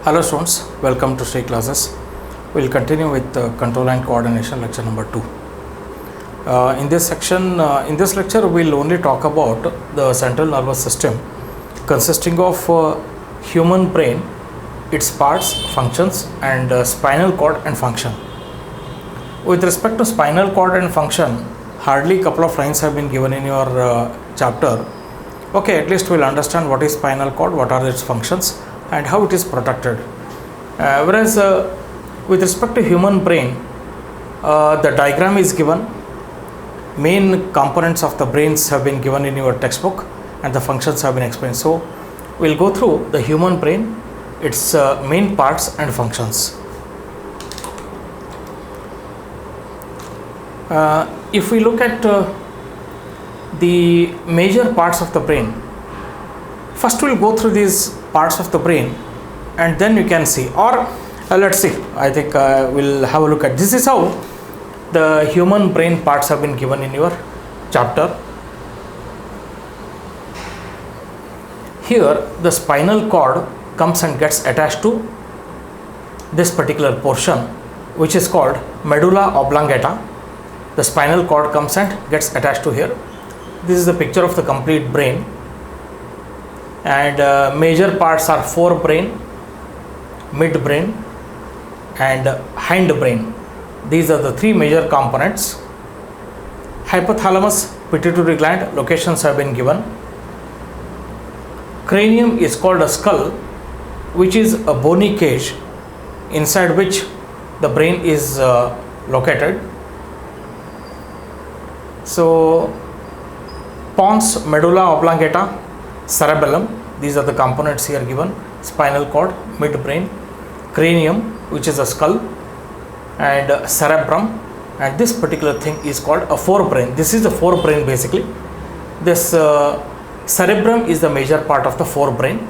Hello students, welcome to Sri Classes. We'll continue with control and coordination lecture number 2. In this lecture we'll only talk about the central nervous system consisting of human brain, its parts, functions and spinal cord and function. With respect to spinal cord and function, hardly a couple of lines have been given in your chapter. Okay, at least we'll understand what is spinal cord, what are its functions and how it is protected. Whereas with respect to human brain, the diagram is given, main components of the brains have been given in your textbook and the functions have been explained. So we'll go through the human brain, its main parts and functions. If we look at the major parts of the brain, first we'll go through these parts of the brain and then you can see, or let's see, I think we'll have a look at this is how the human brain parts have been given in your chapter. Here the spinal cord comes and gets attached to this particular portion which is called medulla oblongata. The spinal cord comes and gets attached to here. This is the picture of the complete brain. And major parts are forebrain, midbrain and hindbrain. These are the three major components. Hypothalamus, pituitary gland, locations have been given. Cranium is called a skull, which is a bony cage inside which the brain is located. So pons, medulla oblongata, cerebellum, these are the components here given. Spinal cord, midbrain, cranium, which is a skull, and cerebrum, and this particular thing is called a forebrain. This is the forebrain basically. This cerebrum is the major part of the forebrain,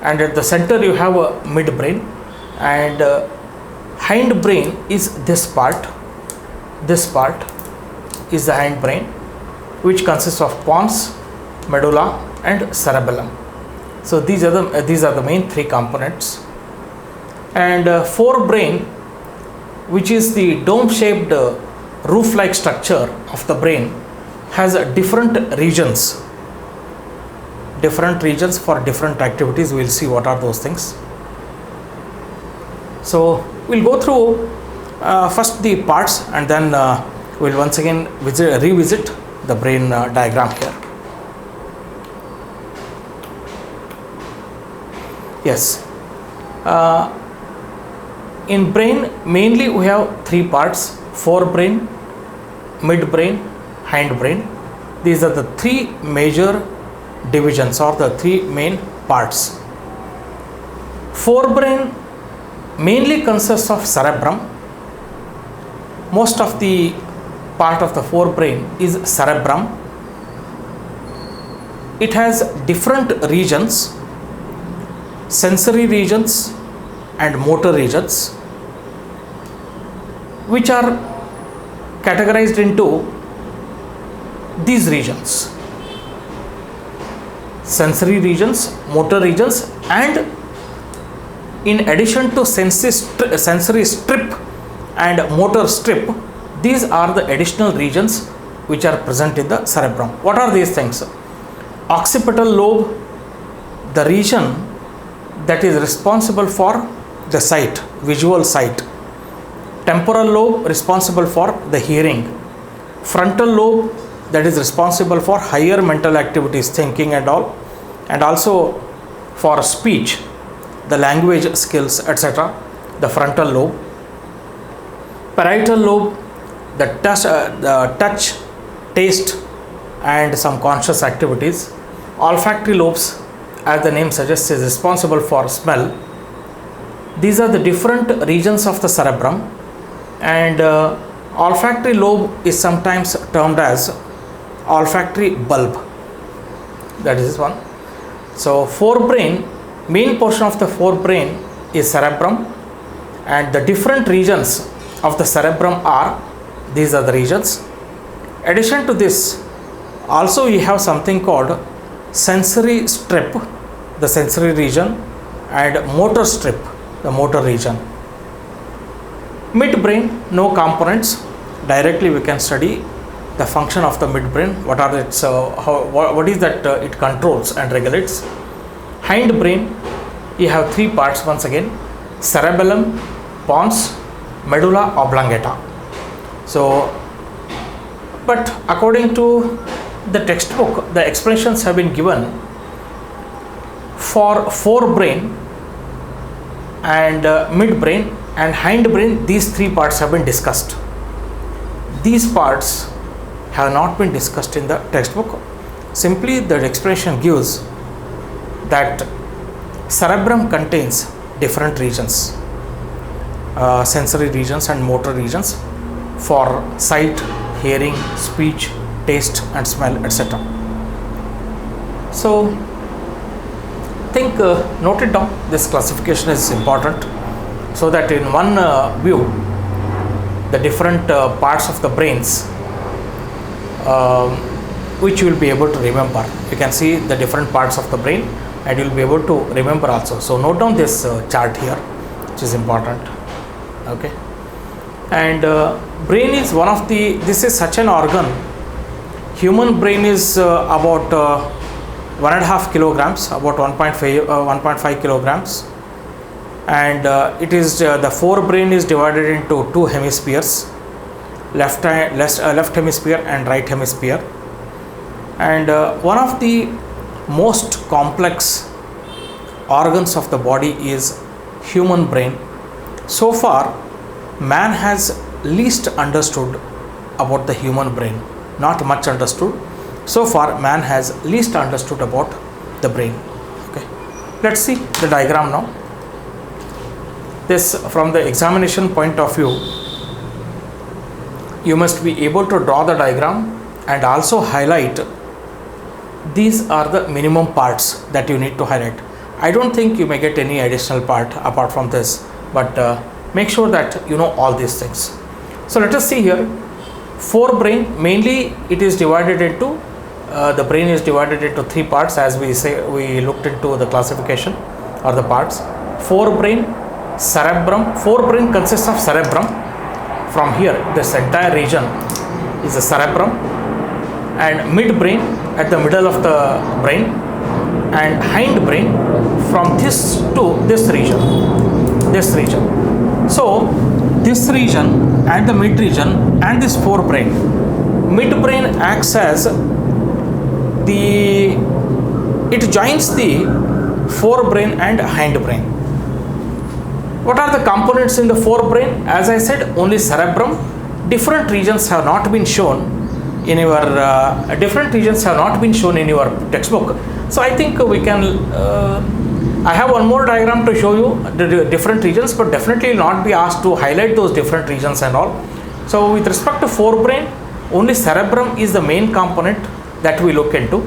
and at the center you have a midbrain, and hindbrain is this part. This part is the hindbrain, which consists of pons, medulla and cerebellum. So these are the main three components. And forebrain, which is the dome shaped roof like structure of the brain, has different regions for different activities. We'll see what are those things. So we'll go through first the parts and then we'll once again revisit the brain diagram here. Yes, in brain mainly we have three parts: forebrain, midbrain, hindbrain. These are the three major divisions or the three main parts. Forebrain mainly consists of cerebrum. Most of the part of the forebrain is cerebrum. It has different regions: sensory regions and motor regions, which are categorized into these regions: sensory regions, motor regions, and in addition to sensory strip and motor strip, these are the additional regions which are present in the cerebrum. What are these things? Occipital lobe, the region that is responsible for the sight, visual sight. Temporal lobe, responsible for the hearing. Frontal lobe, that is responsible for higher mental activities, thinking and all, and also for speech, the language skills, etc. The frontal lobe. Parietal lobe, the touch, taste and some conscious activities. Olfactory lobes, as the name suggests, is responsible for smell. These are the different regions of the cerebrum, and olfactory lobe is sometimes termed as olfactory bulb. That is one. So forebrain, main portion of the forebrain is cerebrum, and the different regions of the cerebrum are, these are the regions. Addition to this, also we have something called sensory strip, the sensory region, and motor strip. the motor region. Midbrain, no components. Directly we can study the function of the midbrain. What are its what is that it controls and regulates. Hindbrain, you have three parts once again: cerebellum, pons, medulla oblongata. So, but according to the textbook, the expressions have been given for forebrain and midbrain and hindbrain. These three parts have been discussed. These parts have not been discussed in the textbook. Simply the expression gives that cerebrum contains different regions, sensory regions and motor regions for sight, hearing, speech, taste and smell, etc. So think, note it down. This classification is important so that in one view the different parts of the brains which you will be able to remember. You can see the different parts of the brain and you will be able to remember also. So note down this chart here, which is important. Okay. And brain is one of the, this is such an organ. Human brain is about 1.5 kilograms, about 1.5 kilograms, and it is the forebrain is divided into two hemispheres, left hemisphere and right hemisphere. And one of the most complex organs of the body is human brain. So far man has least understood about the human brain, not much understood. So far man has least understood about the brain. Okay, let's see the diagram now. This, from the examination point of view, you must be able to draw the diagram and also highlight. These are the minimum parts that you need to highlight. I don't think you may get any additional part apart from this, but make sure that you know all these things. So let us see here. Forebrain, mainly it is divided into the brain is divided into three parts, as we looked into the classification or the parts. Forebrain, cerebrum. Forebrain consists of cerebrum. From here, this entire region is the cerebrum, and midbrain at the middle of the brain, and hindbrain from this to this region. So this region and the mid region and this forebrain. Midbrain acts as it joins the forebrain and hindbrain. What are the components in the forebrain? As I said, only cerebrum. Different regions have not been shown in your textbook. So I think we can. I have one more diagram to show you the different regions, but definitely not be asked to highlight those different regions and all. So with respect to forebrain, only cerebrum is the main component that we look into,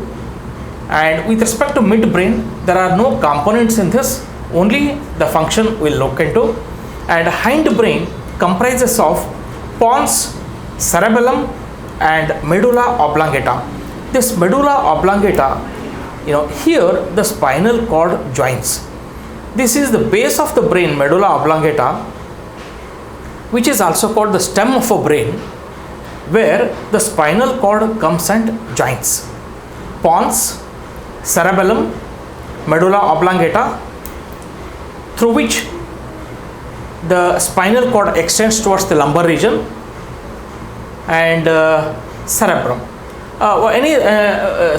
and with respect to midbrain, there are no components in this. Only the function we'll look into. And hindbrain comprises of pons, cerebellum and medulla oblongata. This medulla oblongata, here the spinal cord joins. This is the base of the brain, medulla oblongata, which is also called the stem of a brain, where the spinal cord comes and joins. Pons, cerebellum, medulla oblongata, through which the spinal cord extends towards the lumbar region, and cerebrum.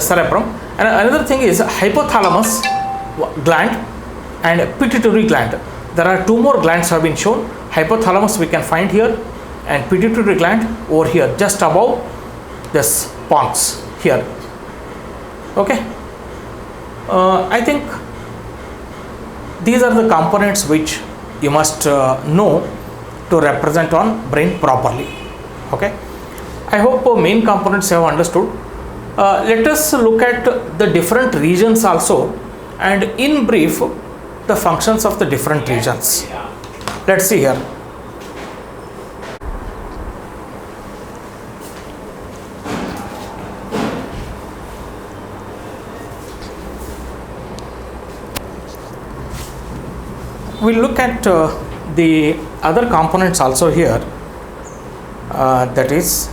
Cerebrum. And another thing is hypothalamus gland and pituitary gland. There are two more glands have been shown. Hypothalamus we can find here, and pituitary gland over here, just above this pons here. Okay. I think these are the components which you must know to represent on brain properly. Okay. I hope main components you have understood. Let us look at the different regions also, and in brief the functions of the different regions. Let's see here. we'll look at the other components also here. That is,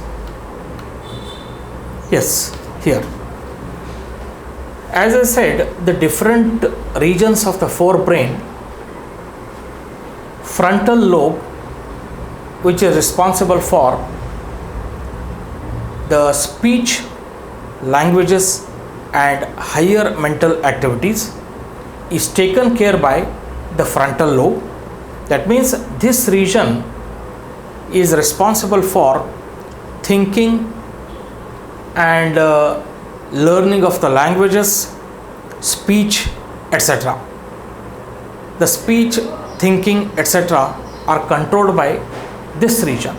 yes, here. As I said, the different regions of the forebrain, frontal lobe, which is responsible for the speech, languages and higher mental activities, is taken care by the frontal lobe. That means this region is responsible for thinking and learning of the languages, speech, etc. The speech, thinking, etc. are controlled by this region.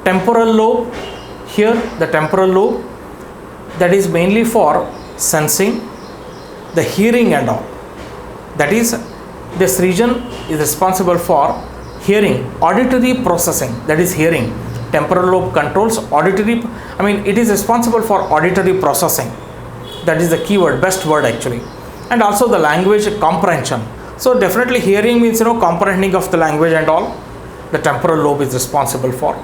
Temporal lobe, here the temporal lobe, that is mainly for sensing, the hearing and all. That is, this region is responsible for hearing, auditory processing, that is hearing. Temporal lobe controls auditory, it is responsible for auditory processing. That is the keyword, best word actually. And also the language comprehension. So definitely hearing means, comprehending of the language and all. The temporal lobe is responsible for.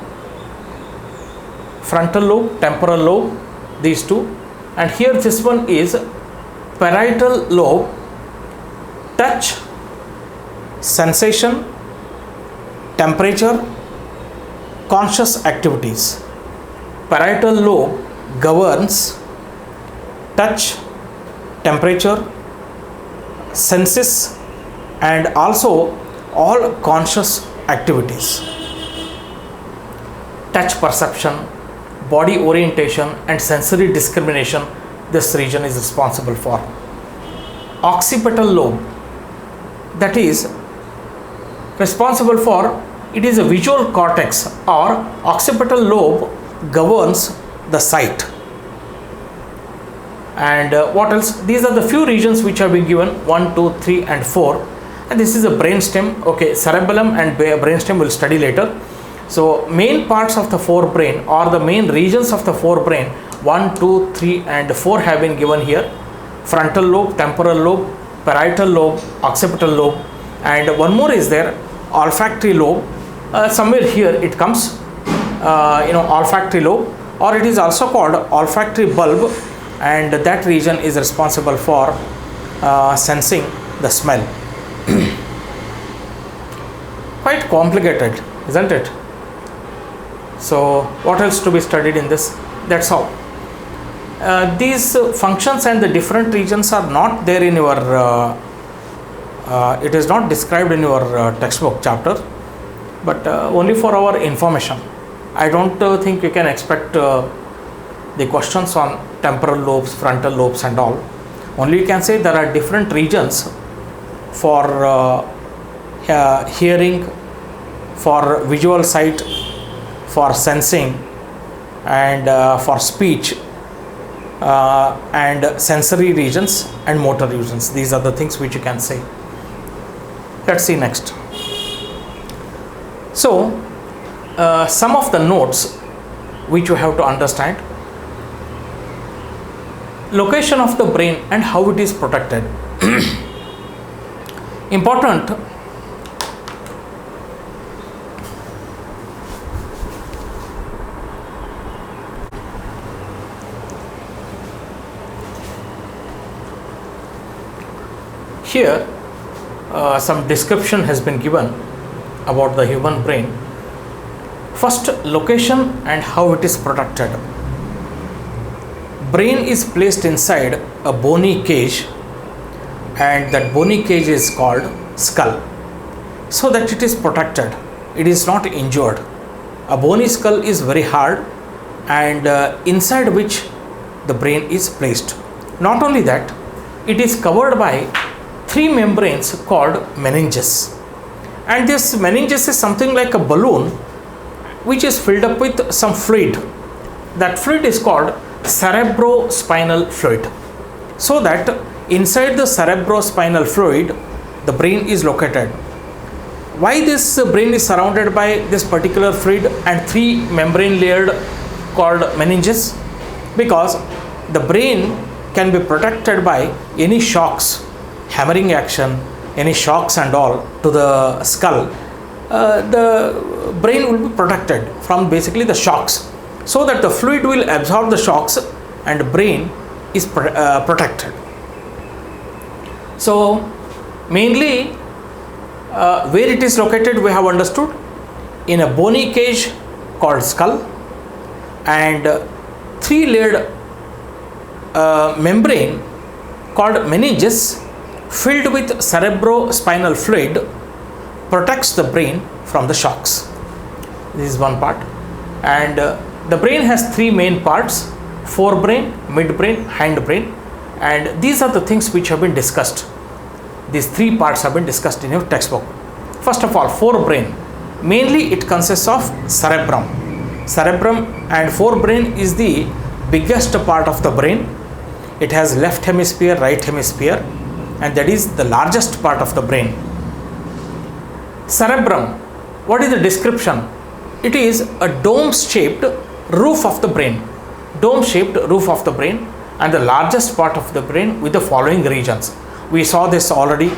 Frontal lobe, temporal lobe, these two. And here this one is parietal lobe, touch, sensation, temperature, conscious activities. Parietal lobe governs touch, temperature, senses and also all conscious activities. Touch perception, body orientation and sensory discrimination, this region is responsible for. Occipital lobe, that is responsible for, it is a visual cortex, or occipital lobe governs the sight. And what else? These are the few regions which have been given, 1, 2, 3 and 4. And this is a brainstem. Okay, cerebellum and brainstem we'll study later. So main parts of the forebrain, or the main regions of the forebrain, 1, 2, 3 and 4 have been given here. Frontal lobe, temporal lobe, parietal lobe, occipital lobe, and one more is there, olfactory lobe. Somewhere here it comes, olfactory lobe, or it is also called olfactory bulb, and that region is responsible for sensing the smell. Quite complicated, isn't it? So what else to be studied in this? That's all. These functions and the different regions are not there in your, it is not described in your textbook chapter, but only for our information. I don't think you can expect the questions on temporal lobes, frontal lobes and all. Only you can say there are different regions for hearing, for visual sight, for sensing and for speech, and sensory regions and motor regions. These are the things which you can say. Let's see next. So some of the notes which you have to understand: location of the brain and how it is protected. Important. Here some description has been given about the human brain. First, location and how it is protected. Brain is placed inside a bony cage, and that bony cage is called skull, so that it is protected, it is not injured. A bony skull is very hard, and inside which the brain is placed. Not only that, it is covered by 3 membranes called meninges, and this meninges is something like a balloon which is filled up with some fluid. That fluid is called cerebrospinal fluid, so that inside the cerebrospinal fluid the brain is located. Why this brain is surrounded by this particular fluid and 3 membrane layered called meninges? Because the brain can be protected by any shocks, hammering action, any shocks and all to the skull, the brain will be protected from basically the shocks, so that the fluid will absorb the shocks and brain is protected. So mainly where it is located we have understood, in a bony cage called skull, and three-layered membrane called meninges filled with cerebrospinal fluid protects the brain from the shocks. This is one part. And the brain has three main parts: forebrain, midbrain, hindbrain, and these are the things which have been discussed. These three parts have been discussed in your textbook. First of all, forebrain. Mainly it consists of cerebrum. Cerebrum and forebrain is the biggest part of the brain. It has left hemisphere, right hemisphere, and that is the largest part of the brain. Cerebrum, what is the description? It is a dome-shaped roof of the brain. Dome-shaped roof of the brain, and the largest part of the brain with the following regions. We saw this already: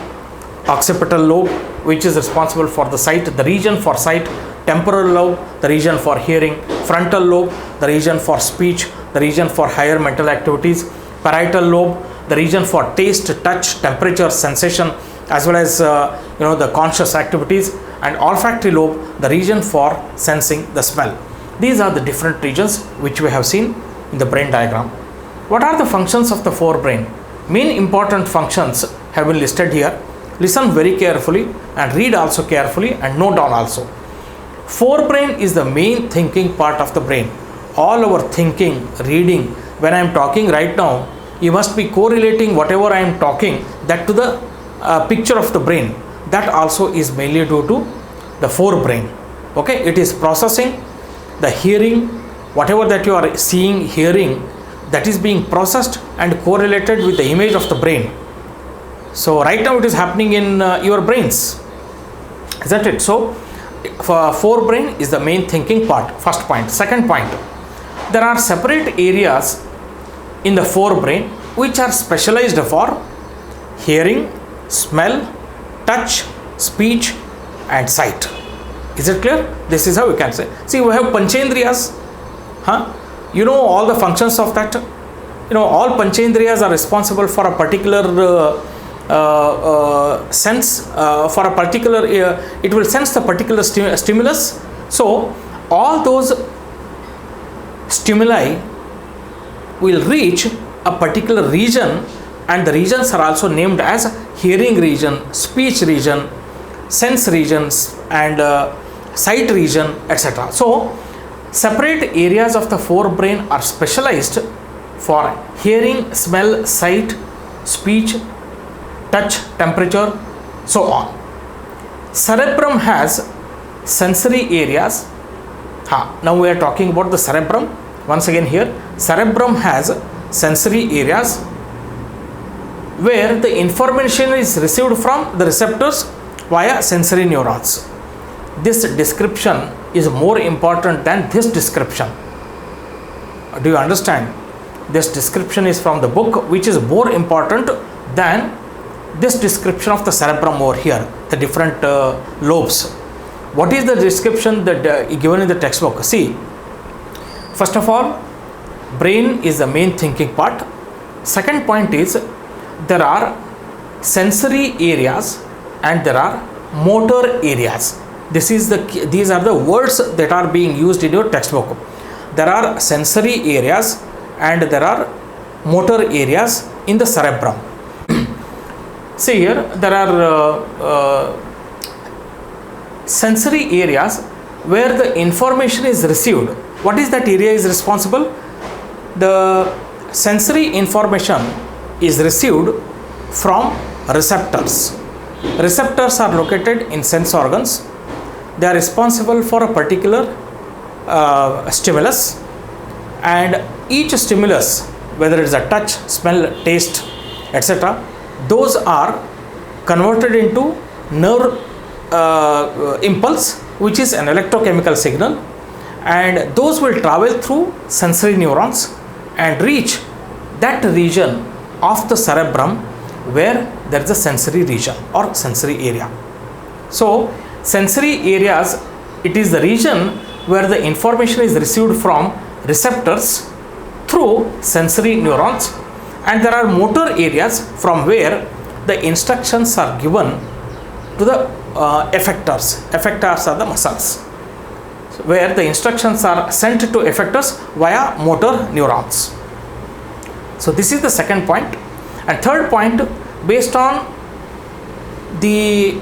occipital lobe, which is responsible for the sight, the region for sight; temporal lobe, the region for hearing; frontal lobe, the region for speech, the region for higher mental activities; parietal lobe, the region for taste, touch, temperature, sensation, as well as the conscious activities; and olfactory lobe, the region for sensing the smell. These are the different regions which we have seen in the brain diagram. What are the functions of the forebrain? Main important functions have been listed here. Listen very carefully and read also carefully and note down also. Forebrain is the main thinking part of the brain. All our thinking, reading, when I am talking right now, you must be correlating whatever I am talking that to the picture of the brain. That also is mainly due to the forebrain. Okay, it is processing the hearing, whatever that you are seeing, hearing, that is being processed and correlated with the image of the brain. So right now it is happening in your brains, isn't it? So forebrain is the main thinking part. First point. Second point, there are separate areas in the forebrain which are specialized for hearing, smell, touch, speech and sight. Is it clear? This is how we can say. See, we have Panchendriyas. You know all the functions of that. All Panchendriyas are responsible for a particular sense, for a particular, it will sense the particular stimulus. So all those stimuli will reach a particular region, and the regions are also named as hearing region, speech region, sense regions and sight region, etc. So separate areas of the forebrain are specialized for hearing, smell, sight, speech, touch, temperature, so on. Cerebrum has sensory areas. Now we are talking about the cerebrum. Once again here, cerebrum has sensory areas where the information is received from the receptors via sensory neurons. This description is more important than this description. Do you understand? This description is from the book, which is more important than this description of the cerebrum over here, the different lobes. What is the description that given in the textbook? See, first of all, brain is the main thinking part. Second point is, there are sensory areas and there are motor areas. These are the words that are being used in your textbook. There are sensory areas and there are motor areas in the cerebrum. See here, there are sensory areas where the information is received. What is that area is responsible? The sensory information is received from receptors. Receptors are located in sense organs. They are responsible for a particular stimulus, and each stimulus, whether it is a touch, smell, taste, etc., those are converted into nerve impulse, which is an electrochemical signal, and those will travel through sensory neurons and reach that region of the cerebrum where there is a sensory region or sensory area. So sensory areas, it is the region where the information is received from receptors through sensory neurons, and there are motor areas from where the instructions are given to the effectors. Effectors are the muscles, where the instructions are sent to effectors via motor neurons. So this is the second point. And third point, based on the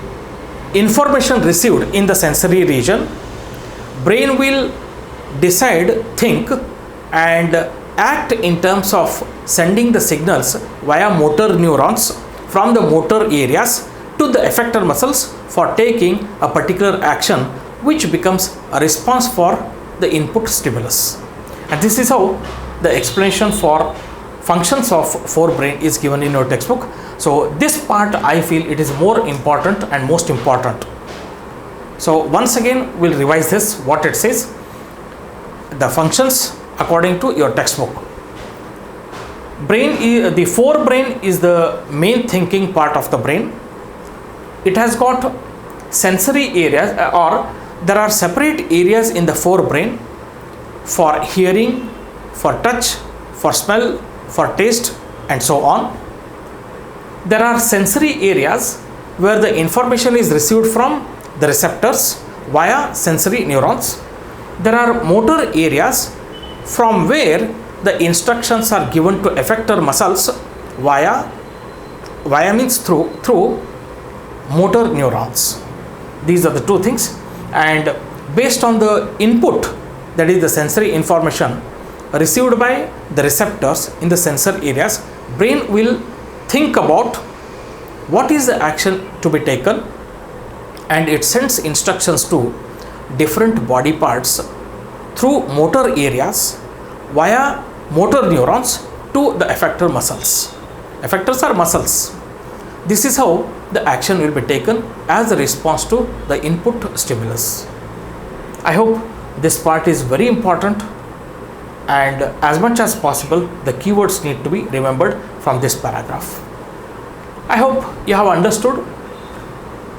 information received in the sensory region, brain will decide, think and act in terms of sending the signals via motor neurons from the motor areas to the effector muscles for taking a particular action, which becomes a response for the input stimulus. And this is how the explanation for functions of forebrain is given in your textbook. So this part I feel it is more important and most important. So once again we'll revise this, what it says, the functions according to your textbook. The forebrain is the main thinking part of the brain. It has got sensory areas, or there are separate areas in the forebrain for hearing, for touch, for smell, for taste and so on. There are sensory areas where the information is received from the receptors via sensory neurons. There are motor areas from where the instructions are given to effector muscles via means through motor neurons. These are the two things, and based on the input, that is the sensory information received by the receptors in the sensor areas, brain will think about what is the action to be taken, and it sends instructions to different body parts through motor areas via motor neurons to the effector muscles. Effectors are muscles. This is how the action will be taken as a response to the input stimulus. I hope this part is very important, and as much as possible the keywords need to be remembered from this paragraph. I hope you have understood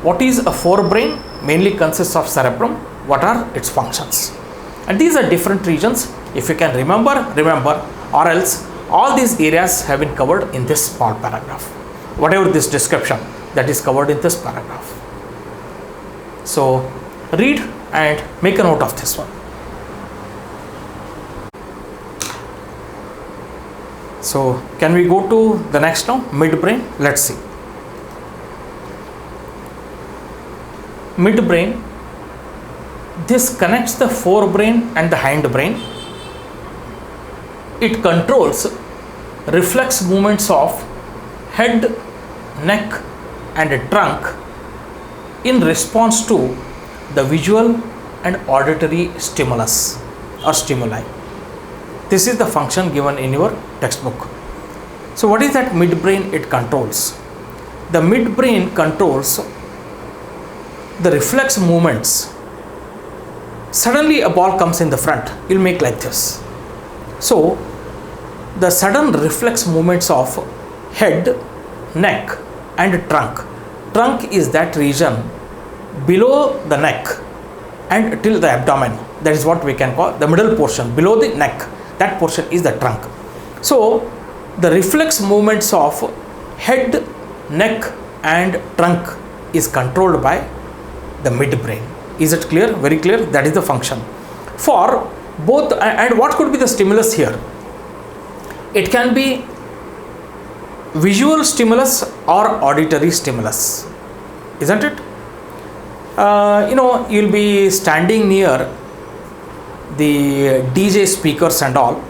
what is a forebrain. Mainly consists of cerebrum, what are its functions, and these are different regions. If you can remember, or else all these areas have been covered in this small paragraph, whatever this description that is covered in this paragraph. So read and make a note of this one. So can we go to the next now, midbrain? Let's see. Midbrain, this connects the forebrain and the hindbrain. It controls reflex movements of head, neck and trunk in response to the visual and auditory stimulus or stimuli. This is the function given in your textbook. So what is that midbrain it controls? The midbrain controls the reflex movements. Suddenly a ball comes in the front, you'll make like this. So the sudden reflex movements of head, neck and trunk. Trunk is that region below the neck and till the abdomen. That is what we can call the middle portion below the neck. That portion is the trunk. So the reflex movements of head, neck and trunk is controlled by the midbrain. Is it clear? Very clear. That is the function for both. And what could be the stimulus here? It can be visual stimulus or auditory stimulus, isn't it? You'll be standing near the DJ speakers and all.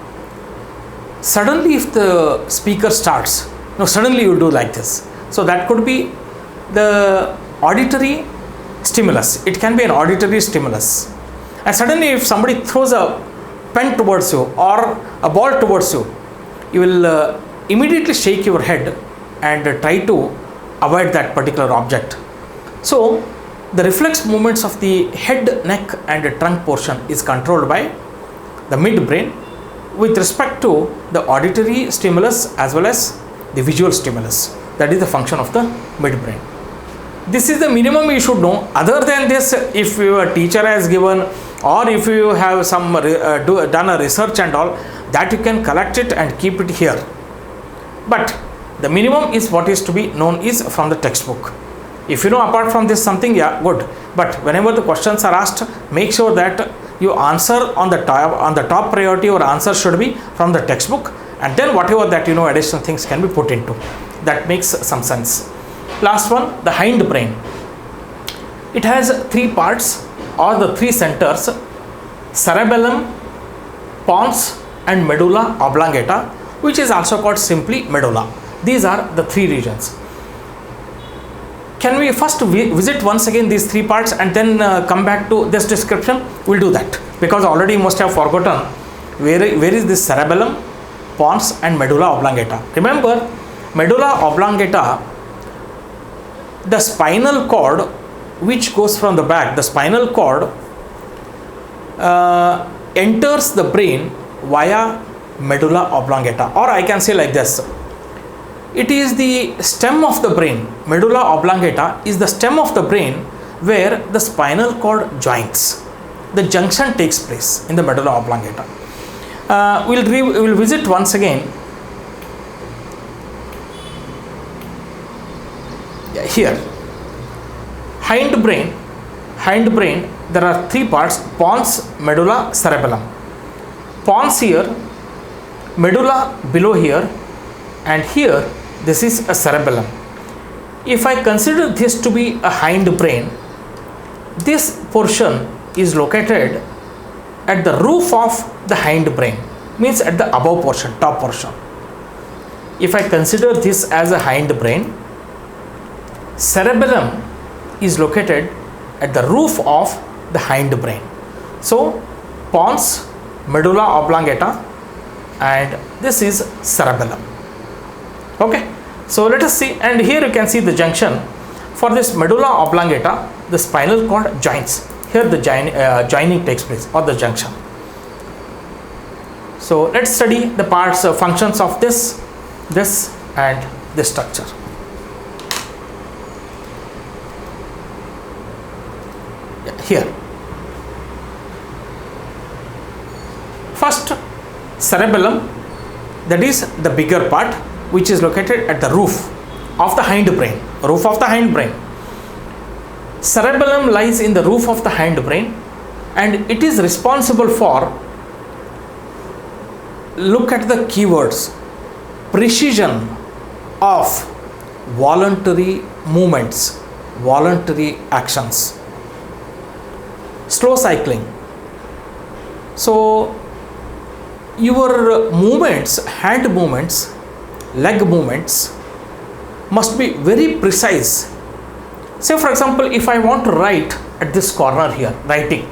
Suddenly if the speaker starts, suddenly you do like this. So that could be the auditory stimulus. It can be an auditory stimulus. And suddenly if somebody throws a pen towards you or a ball towards you, you will immediately shake your head and try to avoid that particular object. So the reflex movements of the head, neck and trunk portion is controlled by the midbrain with respect to the auditory stimulus as well as the visual stimulus. That is the function of the midbrain. This is the minimum you should know. Other than this, if your teacher has given, or if you have some done a research and all, that you can collect it and keep it here. But the minimum is what is to be known is from the textbook. If you know apart from this something, yeah, good. But whenever the questions are asked, make sure that you answer on the top priority, or answer should be from the textbook, and then whatever that you know additional things can be put into. That makes some sense. Last one, the hind brain. It has three parts or the three centers: cerebellum, pons, and medulla oblongata, which is also called simply medulla. These are the three regions. Can we first visit once again these three parts and then come back to this description? We'll do that, because already you must have forgotten where is this cerebellum, pons, and medulla oblongata. Remember, medulla oblongata, the spinal cord which goes from the back, the spinal cord enters the brain via medulla oblongata, or I can say like this: it is the stem of the brain. Medulla oblongata is the stem of the brain where the spinal cord joins. The junction takes place in the medulla oblongata. We'll visit once again. Here, hind brain, there are three parts: pons, medulla, cerebellum. Pons here, medulla below here, and here this is a cerebellum. If I consider this to be a hind brain, this portion is located at the roof of the hind brain, means at the above portion, top portion. If I consider this as a hind brain, cerebellum is located at the roof of the hind brain. So pons, medulla oblongata, and this is cerebellum. Okay, so let us see, and here you can see the junction. For this medulla oblongata, the spinal cord joins. Here the joining takes place, or the junction. So let's study the parts, functions of this and this structure. Here, first, cerebellum, that is the bigger part, which is located at the roof of the hind brain. Cerebellum lies in the roof of the hind brain, and it is responsible for, look at the keywords, precision of voluntary movements, voluntary actions, slow cycling. So your movements, hand movements, leg movements must be very precise. Say for example, if I want to write at this corner here, writing,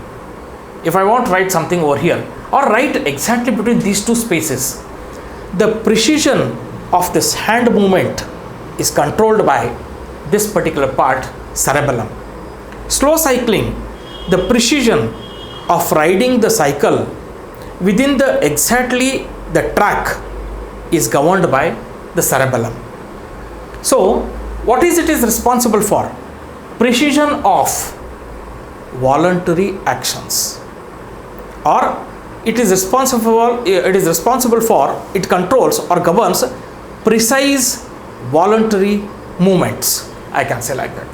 if I want to write something over here, or write exactly between these two spaces, the precision of this hand movement is controlled by this particular part, cerebellum. Slow cycling, the precision of riding the cycle within the exactly the track is governed by the cerebellum. So what is it is responsible for? Precision of voluntary actions, or it controls or governs precise voluntary movements, I can say like that,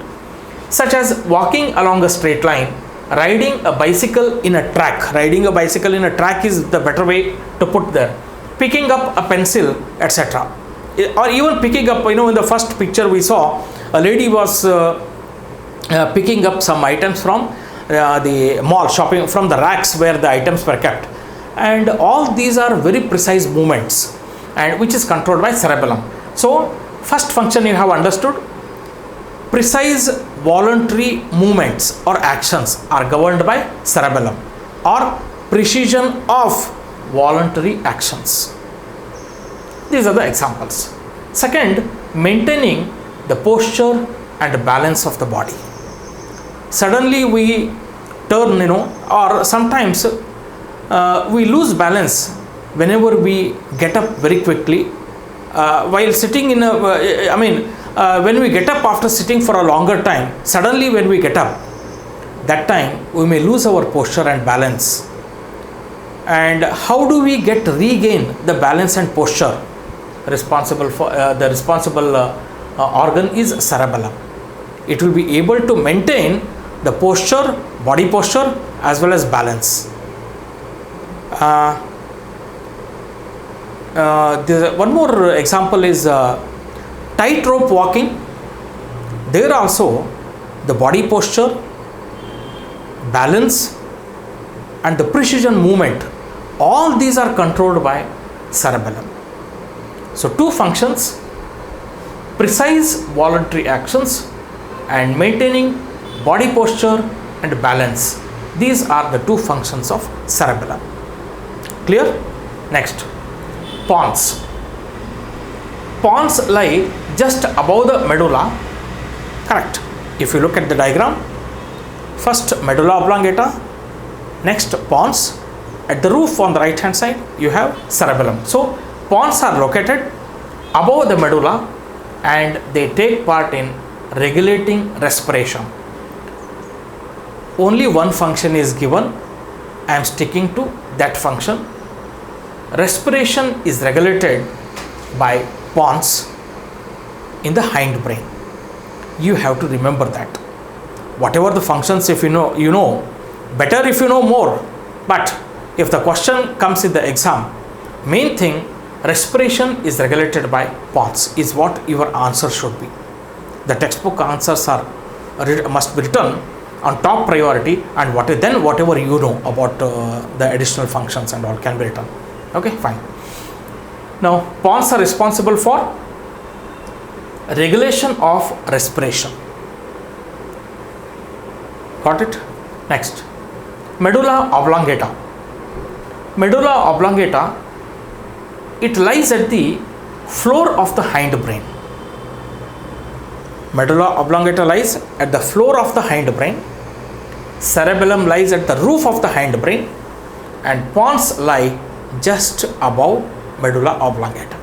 such as walking along a straight line, riding a bicycle in a track. Riding a bicycle in a track is the better way to put there. Picking up a pencil, etc. Or even picking up, in the first picture we saw, a lady was picking up some items from the mall, shopping from the racks where the items were kept. And all these are very precise movements, and which is controlled by cerebellum. So first function you have understood: precise voluntary movements or actions are governed by cerebellum, or precision of voluntary actions. These are the examples. Second, maintaining the posture and balance of the body. Suddenly we turn, or sometimes we lose balance whenever we get up very quickly while sitting in when we get up after sitting for a longer time, suddenly when we get up, that time we may lose our posture and balance. And how do we regain the balance and posture? Responsible for the responsible organ is cerebellum. It will be able to maintain the posture, body posture, as well as balance. One more example is tightrope walking. There also the body posture, balance, and the precision movement, all these are controlled by cerebellum. So two functions: precise voluntary actions and maintaining body posture and balance. These are the two functions of cerebellum. Clear? Next, pons. Pons lie just above the medulla. Correct. If you look at the diagram, first medulla oblongata, next pons. At the roof on the right hand side, you have cerebellum. So pons are located above the medulla and they take part in regulating respiration. Only one function is given. I am sticking to that function. Respiration is regulated by pons in the hindbrain. You have to remember that. Whatever the functions, if you know, better if you know more. But if the question comes in the exam, main thing, respiration is regulated by pons is what your answer should be. The textbook answers must be written on top priority, and whatever you know about the additional functions and all can be written. Okay, fine. Now pons are responsible for regulation of respiration. Got it? Next, medulla oblongata. Medulla oblongata, it lies at the floor of the hindbrain. Medulla oblongata lies at the floor of the hindbrain. Cerebellum lies at the roof of the hindbrain, and pons lie just above medulla oblongata.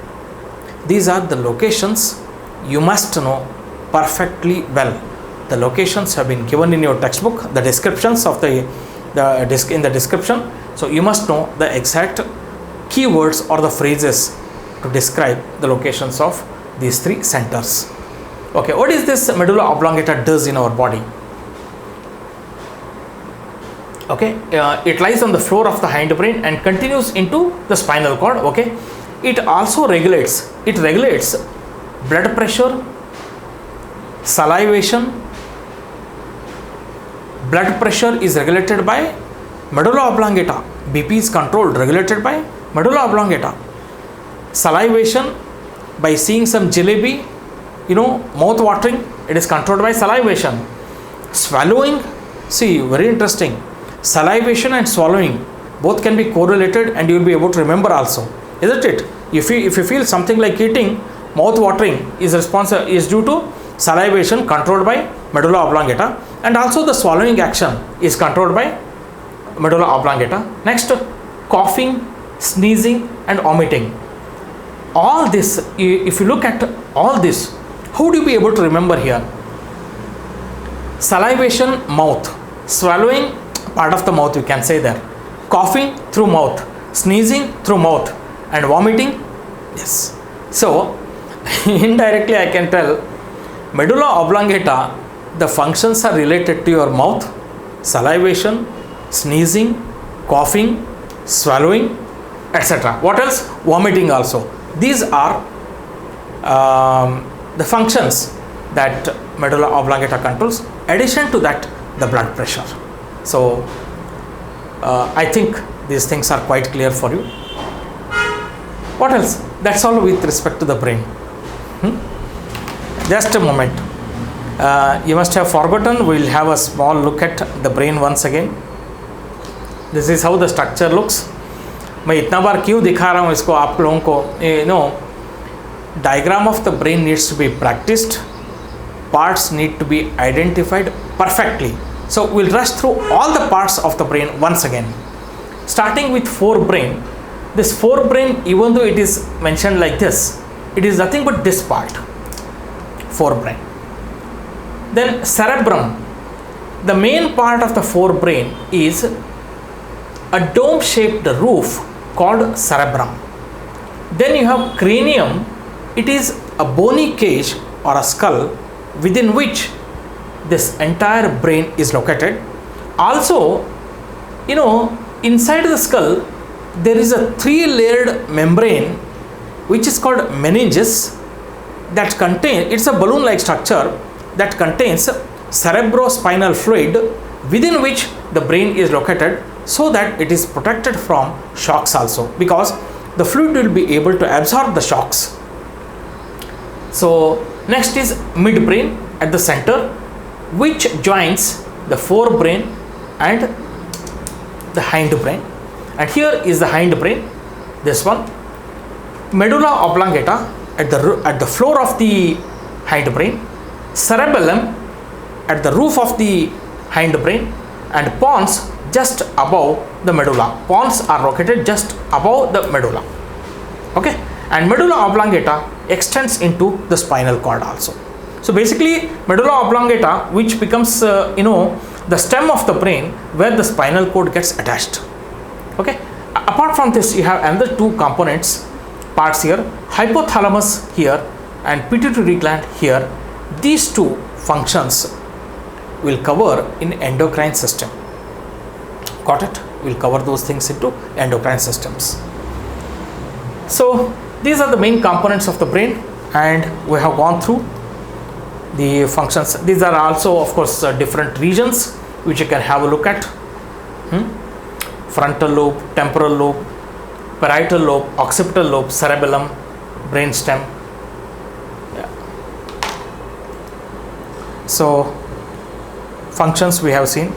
These are the locations you must know perfectly well. The locations have been given in your textbook, the descriptions of in the description. So you must know the exact keywords or the phrases to describe the locations of these three centers. Okay, what is this medulla oblongata does in our body? Okay, it lies on the floor of the hindbrain and continues into the spinal cord. Okay, it also regulates blood pressure, salivation. Blood pressure is regulated by medulla oblongata. BP is controlled, regulated by medulla oblongata. Salivation, by seeing some jalebi, mouth watering, it is controlled by salivation. Swallowing, see, very interesting. Salivation and swallowing both can be correlated, and you will be able to remember also, isn't it? If you feel something like eating, mouth watering is due to salivation controlled by medulla oblongata, and also the swallowing action is controlled by medulla oblongata. Next, coughing, sneezing, and vomiting. All this, if you look at all this, how do you be able to remember here? Salivation, mouth. Swallowing, part of the mouth, you can say there. Coughing, through mouth. Sneezing, through mouth. And vomiting, yes. So indirectly I can tell, medulla oblongata, the functions are related to your mouth, salivation, sneezing, coughing, swallowing, etc. What else? Vomiting also. These are the functions that medulla oblongata controls. Addition to that, the blood pressure. So I think these things are quite clear for you. What else? That's all with respect to the brain. Just a moment. You must have forgotten, we will have a small look at the brain once again. This is how the structure looks. मैं इतना बार क्यों दिखा रहा हूँ इसको आप लोगों को? Diagram of the brain needs to be practiced. Parts need to be identified perfectly. So we'll rush through all the parts of the brain once again. Starting with forebrain. This forebrain, even though it is mentioned like this, it is nothing but this part. forebrain. Then cerebrum. The main part of the forebrain is a dome-shaped roof called cerebrum. Then you have cranium. It is a bony cage or a skull within which this entire brain is located. Also, inside the skull there is a three-layered membrane which is called meninges that contains, it's a balloon-like structure that contains cerebrospinal fluid within which the brain is located, so that it is protected from shocks also, because the fluid will be able to absorb the shocks. So next is midbrain at the center, which joins the forebrain and the hindbrain. And here is the hindbrain, this one. Medulla oblongata at the floor of the hindbrain, cerebellum at the roof of the hindbrain, and pons just above the medulla. Pons are located just above the medulla. Okay, and medulla oblongata extends into the spinal cord also. So basically, medulla oblongata, which becomes the stem of the brain where the spinal cord gets attached. Okay. Apart from this, you have another two parts here, hypothalamus here and pituitary gland here. These two functions will cover in endocrine system. Got it? We'll cover those things into endocrine systems. So these are the main components of the brain, and we have gone through the functions. These are also, of course, different regions which you can have a look at. Frontal lobe, temporal lobe, parietal lobe, occipital lobe, cerebellum, brainstem. Yeah. So functions we have seen.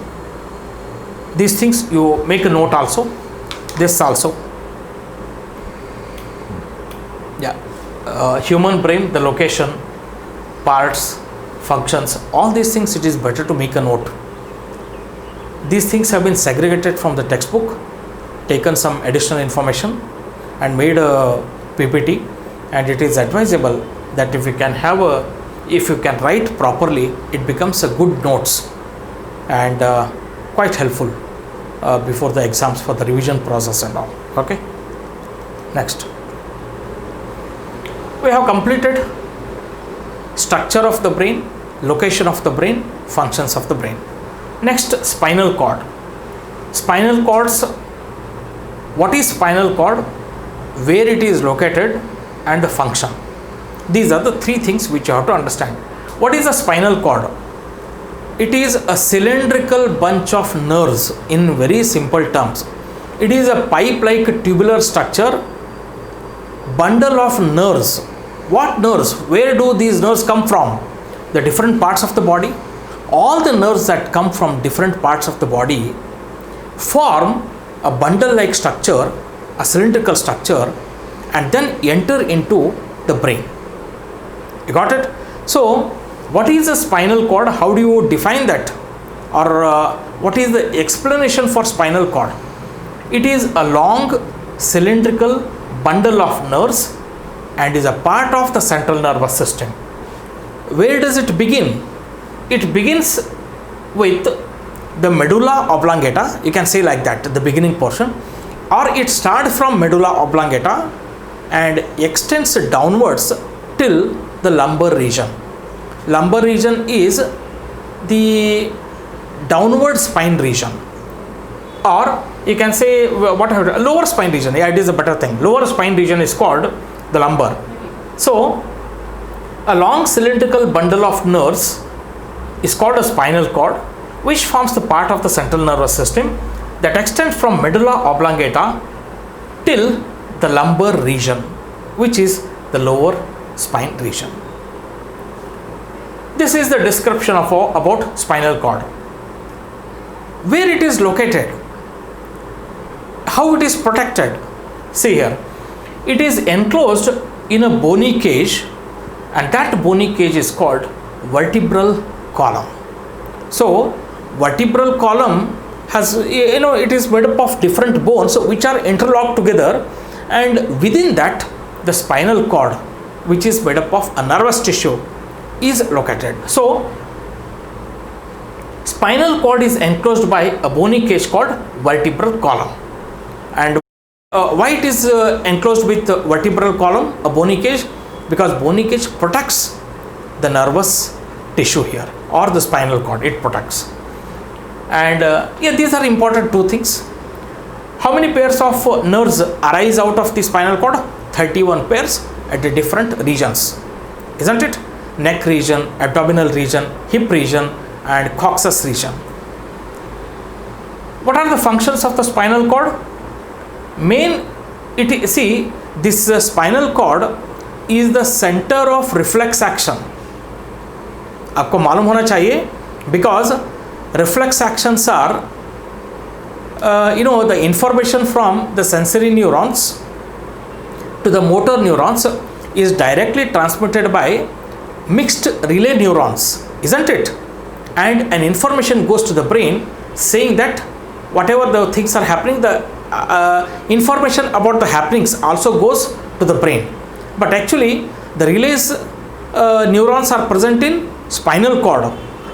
These things you make a note also. This also. Yeah. Human brain, the location, parts, functions, all these things, it is better to make a note. These things have been segregated from the textbook, taken some additional information and made a PPT, and it is advisable that if you can write properly, it becomes a good notes and quite helpful before the exams for the revision process and all. Okay. Next, we have completed structure of the brain, location of the brain, functions of the brain. Next, spinal cord. Spinal cords. What is spinal cord? Where it is located and the function. These are the three things which you have to understand. What is a spinal cord? It is a cylindrical bunch of nerves in very simple terms. It is a pipe-like tubular structure, bundle of nerves. What nerves? Where do these nerves come from? The different parts of the body. All the nerves that come from different parts of the body form a bundle-like structure, a cylindrical structure, and then enter into the brain. You got it? So, what is the spinal cord? How do you define that? Or what is the explanation for spinal cord? It is a long cylindrical bundle of nerves and is a part of the central nervous system. Where does it begin? It begins with the medulla oblongata, you can say like that, the beginning portion, or it starts from medulla oblongata and extends downwards till the lumbar region. Lumbar region is the downward spine region, or you can say lower spine region. Yeah, it is a better thing. Lower spine region is called the lumbar. So a long cylindrical bundle of nerves is called a spinal cord, which forms the part of the central nervous system that extends from medulla oblongata till the lumbar region, which is the lower spine region. This is the description of about spinal cord. Where it is located, how it is protected. See here, it is enclosed in a bony cage, and that bony cage is called vertebral column. So vertebral column has, it is made up of different bones which are interlocked together, and within that the spinal cord, which is made up of a nervous tissue, is located. So spinal cord is enclosed by a bony cage called vertebral column. And why it is enclosed with vertebral column, a bony cage? Because bony cage protects the nervous tissue here, or the spinal cord, it protects. And yeah, these are important two things. How many pairs of nerves arise out of the spinal cord? 31 pairs at the different regions, isn't it? Neck region, abdominal region, hip region, and coccyx region. What are the functions of the spinal cord? See, this spinal cord is the center of reflex action. आपको मालूम होना चाहिए, because reflex actions are the information from the sensory neurons to the motor neurons is directly transmitted by mixed relay neurons, isn't it? And an information goes to the brain saying that whatever the things are happening, the information about the happenings also goes to the brain. But actually the relays neurons are present in spinal cord,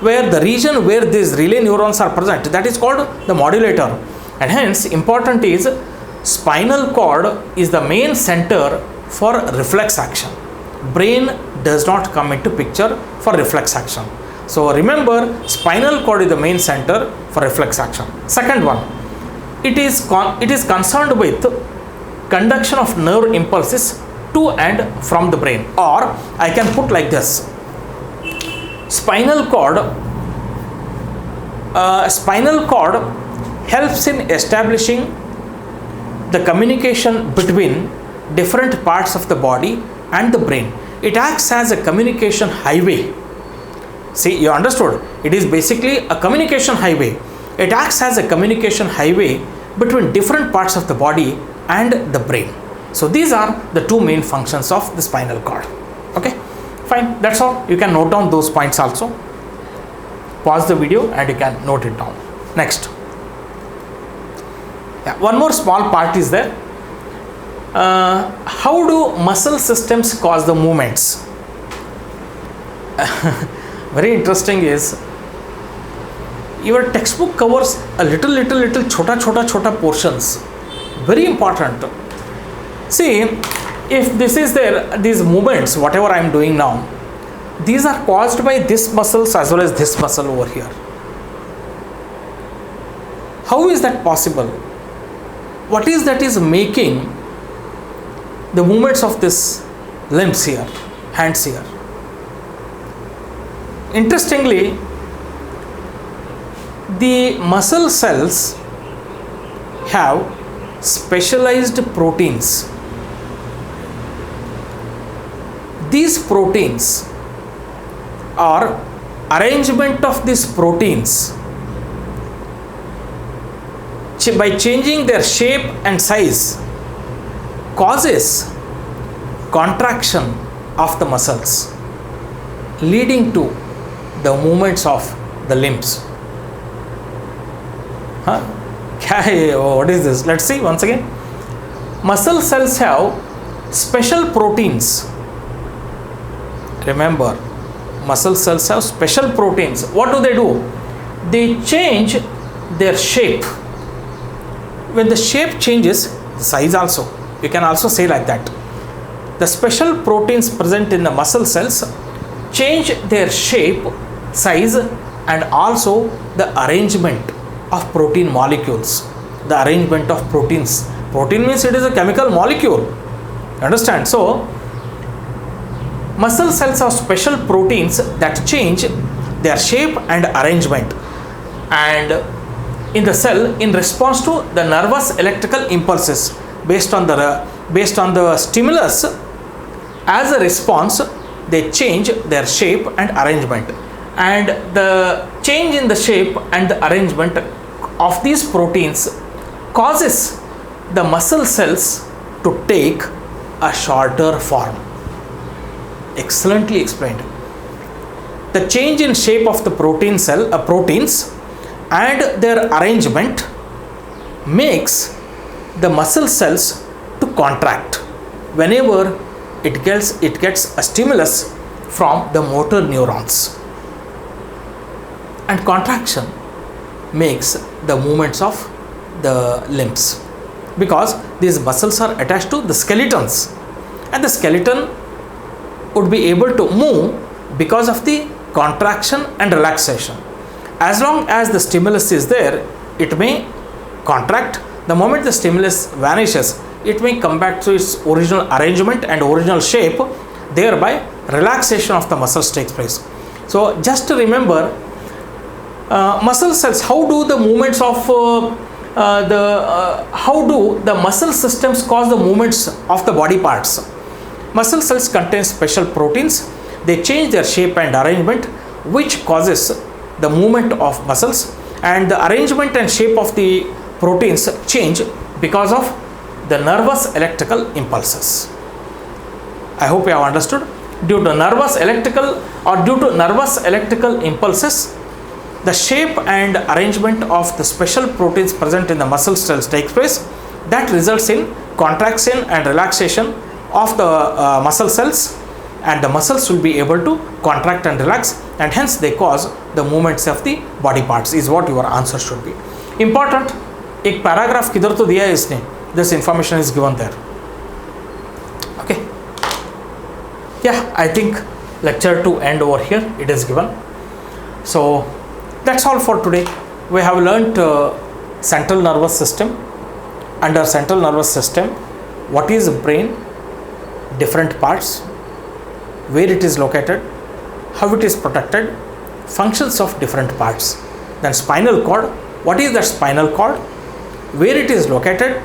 where the region where these relay neurons are present, that is called the modulator. And hence important is spinal cord is the main center for reflex action. Brain does not come into picture for reflex action. So remember, spinal cord is the main center for reflex action. Second one, it is concerned with conduction of nerve impulses to and from the brain. Or I can put like this: spinal cord helps in establishing the communication between different parts of the body and the brain. It acts as a communication highway. See, you understood? It is basically a communication highway. It acts as a communication highway between different parts of the body and the brain. So these are the two main functions of the spinal cord. Okay, fine, that's all. You can note down those points also. Pause the video and you can note it down. Next, yeah, one more small part is there. How do muscle systems cause the movements? Very interesting is, your textbook covers a little chota portions. Very important. See, if this is there, these movements, whatever I am doing now, these are caused by this muscles as well as this muscle over here. How is that possible? What is that is making the movements of this limbs here, hands here? Interestingly, the muscle cells have specialized proteins. These proteins or arrangement of these proteins by changing their shape and size causes contraction of the muscles, leading to the movements of the limbs. What is this? Let's see once again. Muscle cells have special proteins. Remember, muscle cells have special proteins. What do? They change their shape. When the shape changes, the size also. You can also say like that. The special proteins present in the muscle cells change their shape, size, and also the arrangement of protein molecules. The arrangement of proteins. Protein means it is a chemical molecule. Understand? So muscle cells have special proteins that change their shape and arrangement, and in the cell in response to the nervous electrical impulses based on the stimulus. As a response, they change their shape and arrangement, and the change in the shape and the arrangement of these proteins causes the muscle cells to take a shorter form. Excellently explained. The change in shape of the proteins and their arrangement makes the muscle cells to contract whenever it gets a stimulus from the motor neurons, and contraction makes the movements of the limbs, because these muscles are attached to the skeletons, and the skeleton would be able to move because of the contraction and relaxation. As long as the stimulus is there, it may contract. The moment the stimulus vanishes, it may come back to its original arrangement and original shape, thereby relaxation of the muscles takes place. So just to remember, muscle cells, how do the movements of how do the muscle systems cause the movements of the body parts? Muscle cells contain special proteins. They change their shape and arrangement, which causes the movement of muscles, and the arrangement and shape of the proteins change because of the nervous electrical impulses. I hope you have understood. Due to nervous electrical impulses, the shape and arrangement of the special proteins present in the muscle cells takes place. That results in contraction and relaxation of the muscle cells, and the muscles will be able to contract and relax, and hence they cause the movements of the body parts, is what your answer should be. Important, एक paragraph किधर तो दिया है इसने, this information is given there. Okay, yeah, I think lecture to end over here, it is given. So that's all for today. We have learnt central nervous system. Under central nervous system, what is brain, different parts, where it is located, how it is protected, functions of different parts. Then spinal cord, what is the spinal cord, where it is located,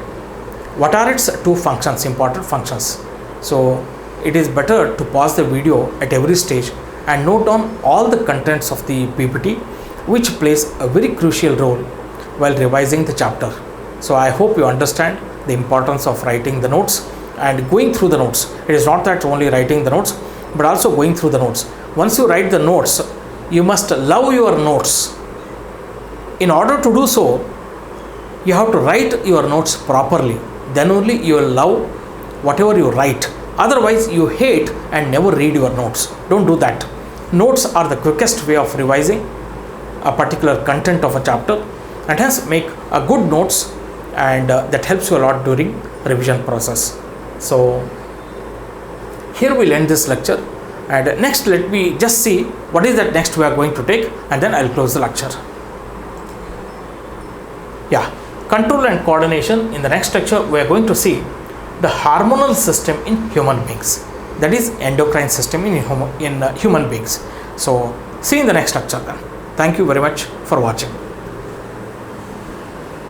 what are its two functions, important functions. So it is better to pause the video at every stage and note down all the contents of the PPT, which plays a very crucial role while revising the chapter. So I hope you understand the importance of writing the notes and going through the notes. It is not that only writing the notes, but also going through the notes. Once you write the notes, you must love your notes. In order to do so, you have to write your notes properly. Then only you will love whatever you write. Otherwise, you hate and never read your notes. Don't do that. Notes are the quickest way of revising a particular content of a chapter, and hence make a good notes, and that helps you a lot during revision process. So here we'll end this lecture, and next let me just see what is that next we are going to take, and then I'll close the lecture. Yeah, control and coordination. In the next lecture we are going to see the hormonal system in human beings, that is endocrine system in human beings. So see you in the next lecture then. Thank you very much for watching.